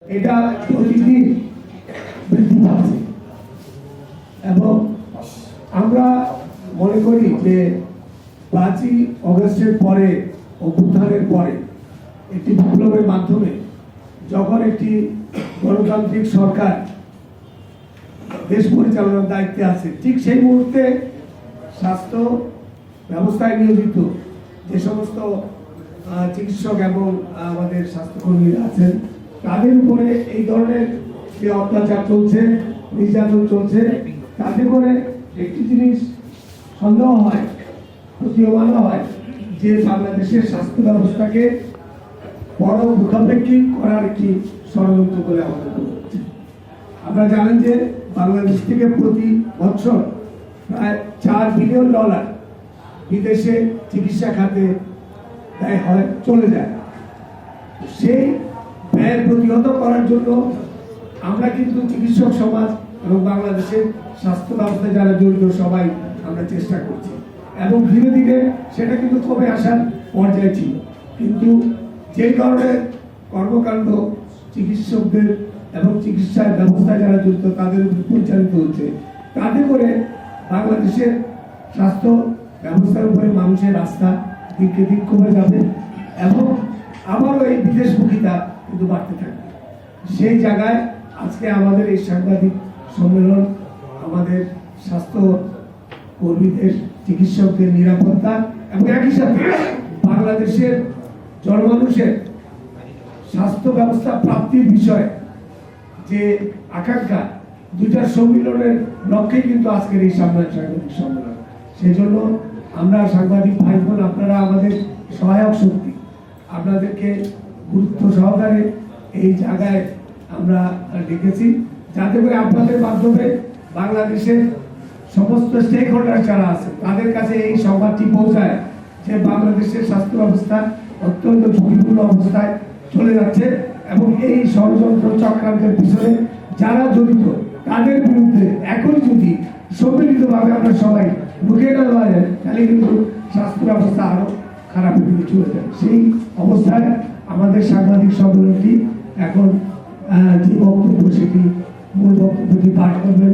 এটা প্রতিদিন বৃদ্ধি পাচ্ছে এবং আমরা মনে করি যে 5ই অগস্টের পরে অভ্যুত্থানের পরে একটি বিপ্লবের মাধ্যমে যখন একটি গণতান্ত্রিক সরকার দেশ পরিচালনার দায়িত্বে আছে, ঠিক সেই মুহূর্তে স্বাস্থ্য ব্যবস্থায় নিয়োজিত যে সমস্ত চিকিৎসক এবং আমাদের স্বাস্থ্যকর্মীরা আছেন তাদের উপরে এই ধরনের যে অত্যাচার চলছে, নির্যাতন চলছে, তাতে করে একটি জিনিস সন্দেহ হয়, প্রতীয়মান হয় যে বাংলাদেশের স্বাস্থ্য ব্যবস্থাকে বড় মুখাপেক্ষী করার একটি ষড়যন্ত্র বলে আমাদের মনে হচ্ছে। আপনারা জানেন যে বাংলাদেশ থেকে প্রতি বছর প্রায় $4 বিলিয়ন বিদেশে চিকিৎসা খাতে ব্যয় হয়, চলে যায়। সেই ব্যয় প্রতিহত করার জন্য আমরা কিন্তু চিকিৎসক সমাজ এবং বাংলাদেশের স্বাস্থ্য ব্যবস্থায় যারা জড়িত সবাই আমরা চেষ্টা করছি এবং ধীরে ধীরে সেটা কিন্তু কমে আসার পর্যায়ে ছিল। কিন্তু যে ধরনের কর্মকাণ্ড চিকিৎসকদের এবং চিকিৎসার ব্যবস্থায় যারা জড়িত তাদের উপর পরিচালিত হচ্ছে, তাতে করে বাংলাদেশের স্বাস্থ্য ব্যবস্থার উপরে মানুষের আস্থা দিনকে দিন কমে যাবে এবং আবারও এই বিদেশমুখিতা কিন্তু বাড়তে থাকবে। সেই জায়গায় আজকে আমাদের এই সাংবাদিক সম্মেলন আমাদের স্বাস্থ্য কর্মীদের, চিকিৎসকদের নিরাপত্তা এবং একই সাথে বাংলাদেশের জনমানুষের স্বাস্থ্য ব্যবস্থা প্রাপ্তির বিষয়ে যে আকাঙ্ক্ষা, দুইটার সম্মিলনের লক্ষ্যে কিন্তু আজকের এই সাংবাদিক সম্মেলন। সেই জন্য আমরা সাংবাদিক ভাই বোন, আপনারা আমাদের সহায়ক শক্তি, আপনাদেরকে গুরুত্ব সহকারে এই জায়গায় আমরা ডেকেছি যাতে করে আপনাদের মাধ্যমে বাংলাদেশের সমস্ত স্টেক হোল্ডার যারা আছে তাদের কাছে এই সংবাদটি পৌঁছায় যে বাংলাদেশের স্বাস্থ্য ব্যবস্থা অত্যন্ত ঝুঁকিপূর্ণ অবস্থায় চলে যাচ্ছে এবং এই ষড়যন্ত্র চক্রান্তের পিছনে যারা জড়িত তাদের বিরুদ্ধে এখনই যদি সম্মিলিতভাবে আমরা সবাই রুখে না দেওয়া তাহলে কিন্তু স্বাস্থ্য ব্যবস্থা আরো খারাপের দিকে চলে যাবে। সেই অবস্থায় আমাদের সাংবাদিক সম্মেলনটি এখন যে বক্তব্য, সেটি মূল বক্তব্যটি পাঠ করবেন